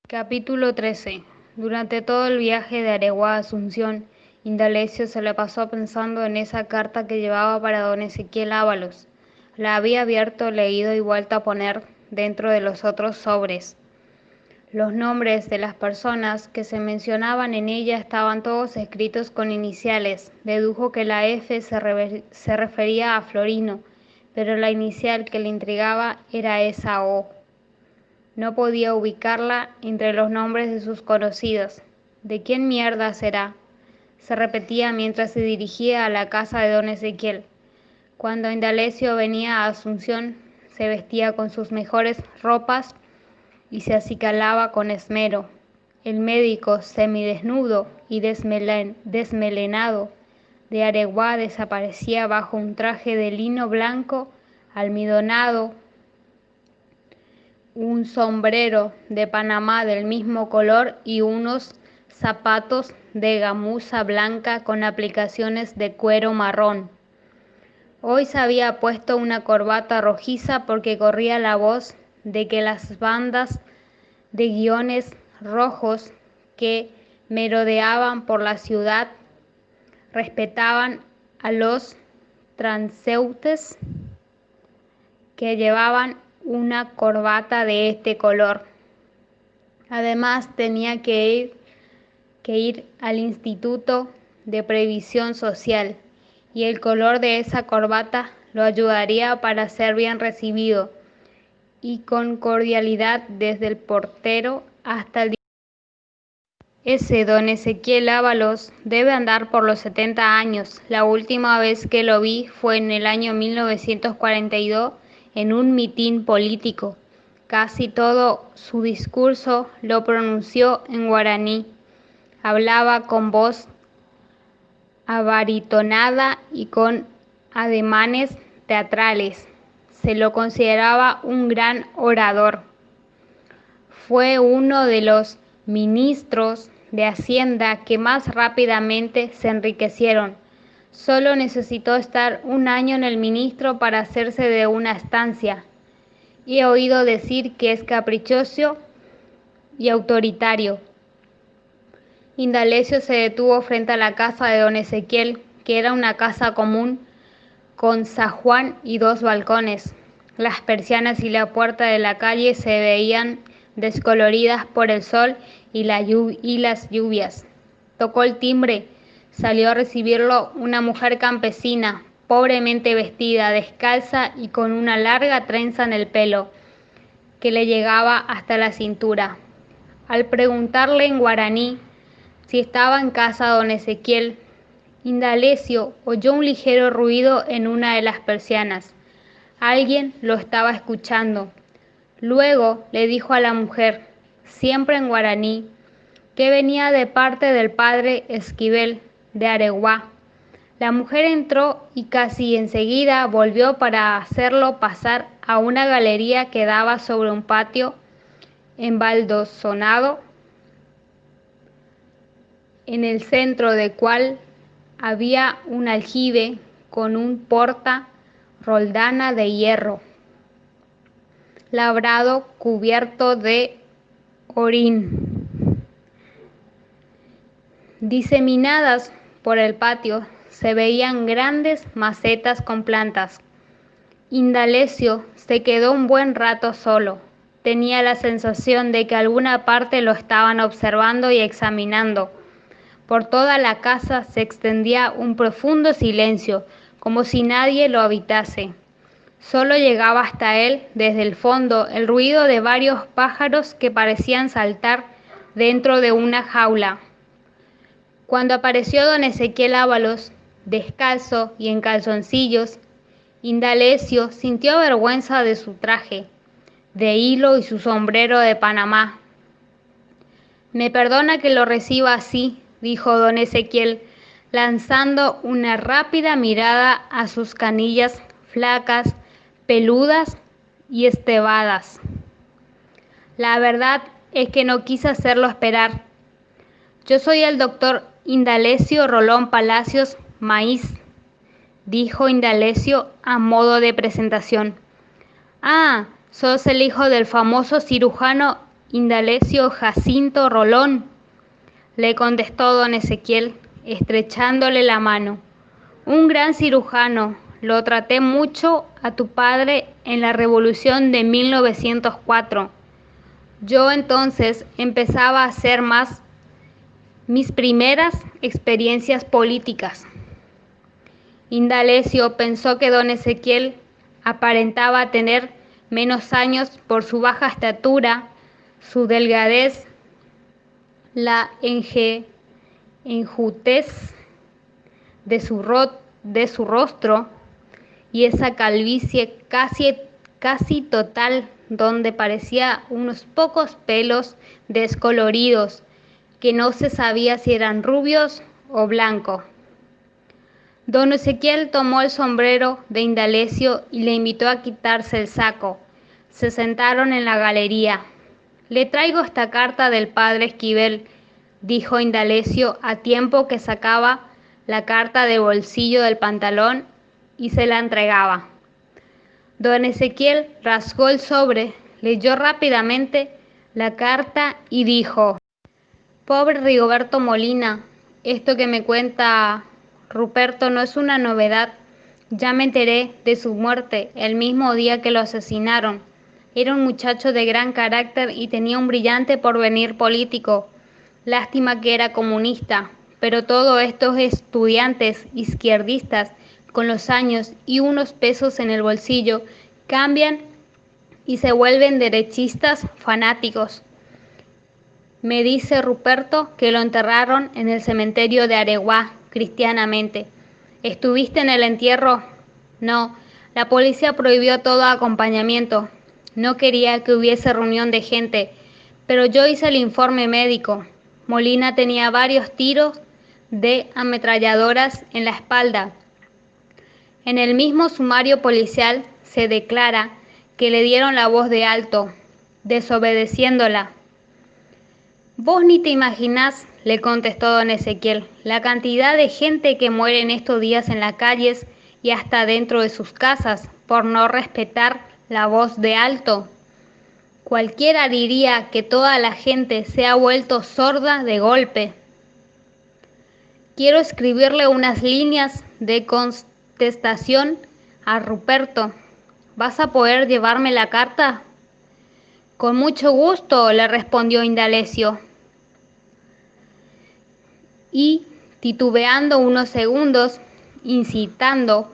Capítulo 13. Durante todo el viaje de Areguá a Asunción, Indalecio se le pasó pensando en esa carta que llevaba para don Ezequiel Ábalos. La había abierto, leído y vuelto a poner dentro de los otros sobres. Los nombres de las personas que se mencionaban en ella estaban todos escritos con iniciales. Dedujo que la F se refería a Florino, pero la inicial que le intrigaba era esa O. No podía ubicarla entre los nombres de sus conocidos. ¿De quién mierda será?, se repetía mientras se dirigía a la casa de don Ezequiel. Cuando Indalecio venía a Asunción, se vestía con sus mejores ropas y se acicalaba con esmero. El médico, semidesnudo y desmelenado de Areguá, desaparecía bajo un traje de lino blanco almidonado, un sombrero de Panamá del mismo color y unos zapatos de gamuza blanca con aplicaciones de cuero marrón. Hoy se había puesto una corbata rojiza porque corría la voz de que las bandas de guiones rojos que merodeaban por la ciudad respetaban a los transeúntes que llevaban una corbata de este color. Además, tenía que ir al Instituto de Previsión Social, y el color de esa corbata lo ayudaría para ser bien recibido y con cordialidad desde el portero hasta el Ese don Ezequiel Ábalos debe andar por los 70 años. La última vez que lo vi fue en el año 1942 en un mitin político. Casi todo su discurso lo pronunció en guaraní. Hablaba con voz abaritonada y con ademanes teatrales. Se lo consideraba un gran orador. Fue uno de los ministros de Hacienda que más rápidamente se enriquecieron. Solo necesitó estar un año en el ministro para hacerse de una estancia. Y he oído decir que es caprichoso y autoritario. Indalecio se detuvo frente a la casa de don Ezequiel, que era una casa común con zaguán y 2 balcones. Las persianas y la puerta de la calle se veían descoloridas por el sol y las lluvias. Tocó el timbre. Salió a recibirlo una mujer campesina, pobremente vestida, descalza y con una larga trenza en el pelo, que le llegaba hasta la cintura. Al preguntarle en guaraní si estaba en casa don Ezequiel, Indalecio oyó un ligero ruido en una de las persianas. Alguien lo estaba escuchando. Luego le dijo a la mujer, siempre en guaraní, que venía de parte del padre Esquivel de Areguá. La mujer entró y casi enseguida volvió para hacerlo pasar a una galería que daba sobre un patio embaldosonado, en el centro del cual había un aljibe con un porta roldana de hierro labrado cubierto de orín. Diseminadas por el patio se veían grandes macetas con plantas. Indalecio se quedó un buen rato solo. Tenía la sensación de que alguna parte lo estaban observando y examinando. Por toda la casa se extendía un profundo silencio, como si nadie lo habitase. Solo llegaba hasta él, desde el fondo, el ruido de varios pájaros que parecían saltar dentro de una jaula. Cuando apareció don Ezequiel Ábalos, descalzo y en calzoncillos, Indalecio sintió vergüenza de su traje de hilo y su sombrero de Panamá. «Me perdona que lo reciba así», dijo don Ezequiel, lanzando una rápida mirada a sus canillas flacas, peludas y estebadas. «La verdad es que no quise hacerlo esperar. Yo soy el doctor Indalecio Rolón Palacios Maíz», dijo Indalecio a modo de presentación. «Ah, sos el hijo del famoso cirujano Indalecio Jacinto Rolón, le contestó don Ezequiel, estrechándole la mano. Un gran cirujano, lo traté mucho a tu padre en la Revolución de 1904. Yo entonces empezaba a hacer mis primeras experiencias políticas. Indalecio pensó que don Ezequiel aparentaba tener menos años por su baja estatura, su delgadez, la enjutez de su rostro y esa calvicie casi total, donde parecía unos pocos pelos descoloridos que no se sabía si eran rubios o blancos. Don Ezequiel tomó el sombrero de Indalecio y le invitó a quitarse el saco. Se sentaron en la galería. Le traigo esta carta del padre Esquivel, dijo Indalecio a tiempo que sacaba la carta del bolsillo del pantalón y se la entregaba. Don Ezequiel rasgó el sobre, leyó rápidamente la carta y dijo: Pobre Rigoberto Molina, esto que me cuenta Ruperto no es una novedad. Ya me enteré de su muerte el mismo día que lo asesinaron. Era un muchacho de gran carácter y tenía un brillante porvenir político. Lástima que era comunista, pero todos estos estudiantes izquierdistas, con los años y unos pesos en el bolsillo, cambian y se vuelven derechistas fanáticos. Me dice Ruperto que lo enterraron en el cementerio de Areguá, cristianamente. ¿Estuviste en el entierro? No, la policía prohibió todo acompañamiento. No quería que hubiese reunión de gente, pero yo hice el informe médico. Molina tenía varios tiros de ametralladoras en la espalda. En el mismo sumario policial se declara que le dieron la voz de alto, desobedeciéndola. Vos ni te imaginás, le contestó don Ezequiel, la cantidad de gente que muere en estos días en las calles y hasta dentro de sus casas por no respetar la voz de alto. Cualquiera diría que toda la gente se ha vuelto sorda de golpe. Quiero escribirle unas líneas de contestación a Ruperto. ¿Vas a poder llevarme la carta? Con mucho gusto, le respondió Indalecio. Y, titubeando unos segundos, incitado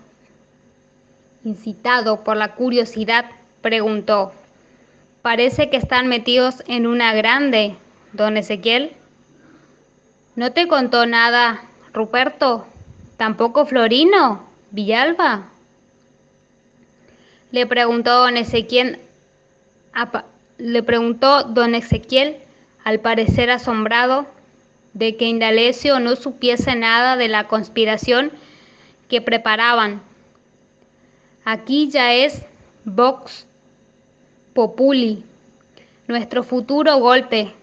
por la curiosidad, preguntó: Parece que están metidos en una grande, don Ezequiel. ¿No te contó nada, Ruperto? ¿Tampoco Florino, Villalba? Le preguntó don Ezequiel, al parecer asombrado de que Indalecio no supiese nada de la conspiración que preparaban. Aquí ya es Vox Populi, nuestro futuro golpe.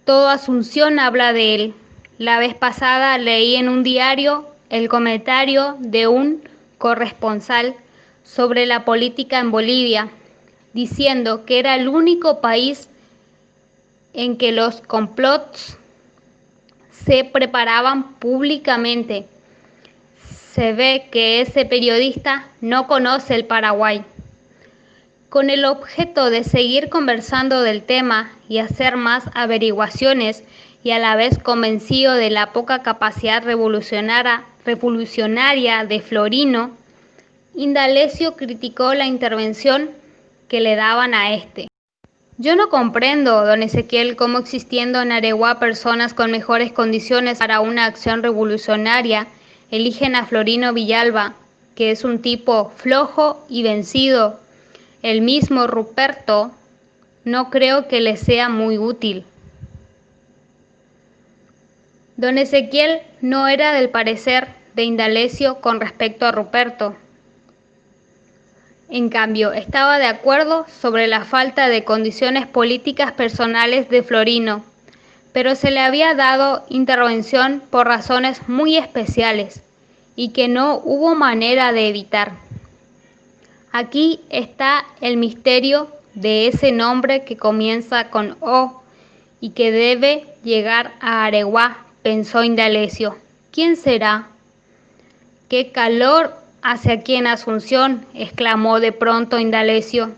Toda Asunción habla de él. La vez pasada leí en un diario el comentario de un corresponsal sobre la política en Bolivia, diciendo que era el único país en que los complots se preparaban públicamente. Se ve que ese periodista no conoce el Paraguay. Con el objeto de seguir conversando del tema y hacer más averiguaciones, y a la vez convencido de la poca capacidad revolucionaria de Florino, Indalecio criticó la intervención que le daban a este. Yo no comprendo, don Ezequiel, cómo existiendo en Areguá personas con mejores condiciones para una acción revolucionaria, eligen a Florino Villalba, que es un tipo flojo y vencido. El mismo Ruperto no creo que le sea muy útil. Don Ezequiel no era del parecer de Indalecio con respecto a Ruperto. En cambio, estaba de acuerdo sobre la falta de condiciones políticas personales de Florino, pero se le había dado intervención por razones muy especiales y que no hubo manera de evitar. Aquí está el misterio de ese nombre que comienza con O y que debe llegar a Areguá, pensó Indalecio. ¿Quién será? ¡Qué calor hace aquí en Asunción!, exclamó de pronto Indalecio,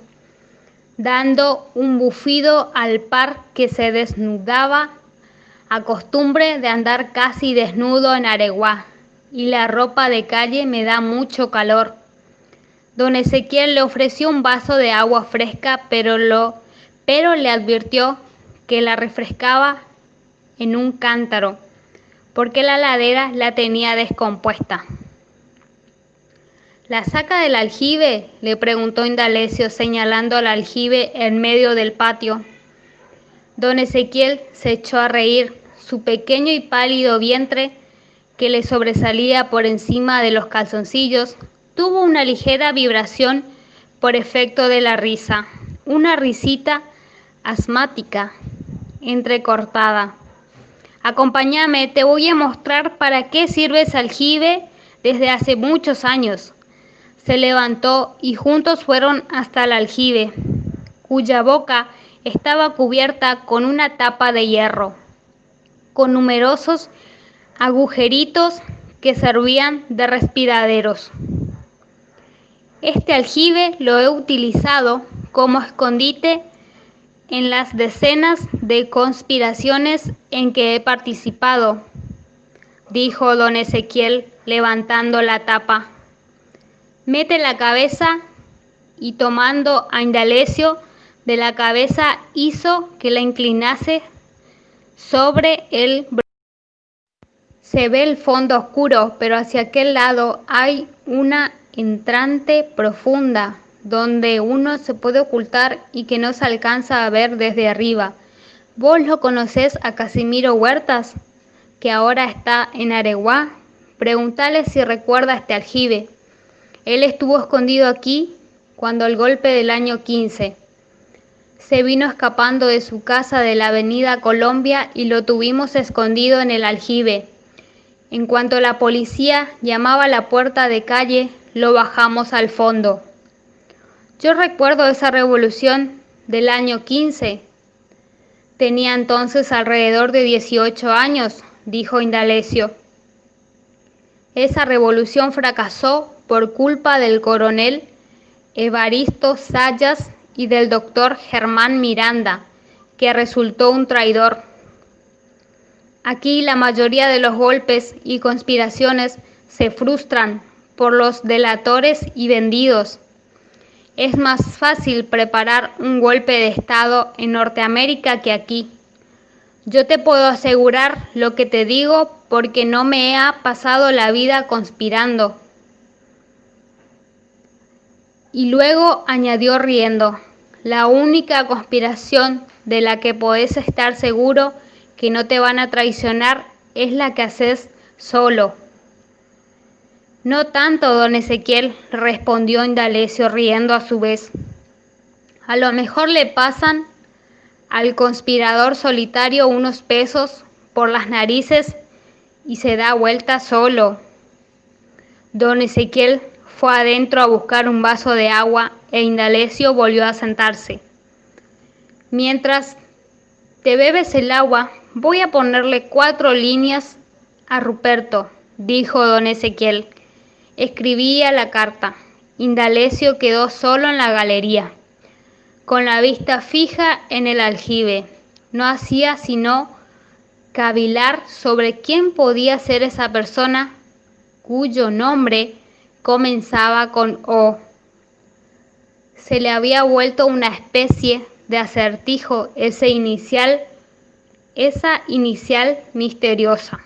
dando un bufido al par que se desnudaba, a costumbre de andar casi desnudo en Areguá, y la ropa de calle me da mucho calor. Don Ezequiel le ofreció un vaso de agua fresca, pero le advirtió que la refrescaba en un cántaro, porque la ladera la tenía descompuesta. ¿La saca del aljibe?, le preguntó Indalecio, señalando al aljibe en medio del patio. Don Ezequiel se echó a reír. Su pequeño y pálido vientre, que le sobresalía por encima de los calzoncillos, tuvo una ligera vibración por efecto de la risa, una risita asmática, entrecortada. Acompáñame, te voy a mostrar para qué sirve ese aljibe desde hace muchos años. Se levantó y juntos fueron hasta el aljibe, cuya boca estaba cubierta con una tapa de hierro, con numerosos agujeritos que servían de respiraderos. Este aljibe lo he utilizado como escondite en las decenas de conspiraciones en que he participado, dijo don Ezequiel, levantando la tapa. Mete la cabeza, y tomando a Indalecio de la cabeza hizo que la inclinase sobre el brocal. Se ve el fondo oscuro, pero hacia aquel lado hay una entrante profunda, donde uno se puede ocultar y que no se alcanza a ver desde arriba. ¿Vos lo conocés a Casimiro Huertas, que ahora está en Areguá? Preguntale si recuerda este aljibe. Él estuvo escondido aquí cuando el golpe del año 15. Se vino escapando de su casa de la avenida Colombia y lo tuvimos escondido en el aljibe. En cuanto la policía llamaba a la puerta de calle, lo bajamos al fondo. Yo recuerdo esa revolución del año 15. Tenía entonces alrededor de 18 años, dijo Indalecio. Esa revolución fracasó por culpa del coronel Evaristo Sayas y del doctor Germán Miranda, que resultó un traidor. Aquí la mayoría de los golpes y conspiraciones se frustran por los delatores y vendidos. Es más fácil preparar un golpe de Estado en Norteamérica que aquí. Yo te puedo asegurar lo que te digo porque no me he pasado la vida conspirando. Y luego añadió riendo, la única conspiración de la que podés estar seguro que no te van a traicionar es la que haces solo. No tanto, don Ezequiel, respondió Indalecio riendo a su vez. A lo mejor le pasan al conspirador solitario unos pesos por las narices y se da vuelta solo. Don Ezequiel fue adentro a buscar un vaso de agua e Indalecio volvió a sentarse. Mientras te bebes el agua, voy a ponerle 4 líneas a Ruperto, dijo don Ezequiel. Escribía la carta. Indalecio quedó solo en la galería, con la vista fija en el aljibe. No hacía sino cavilar sobre quién podía ser esa persona cuyo nombre comenzaba con O. Se le había vuelto una especie de acertijo esa inicial misteriosa.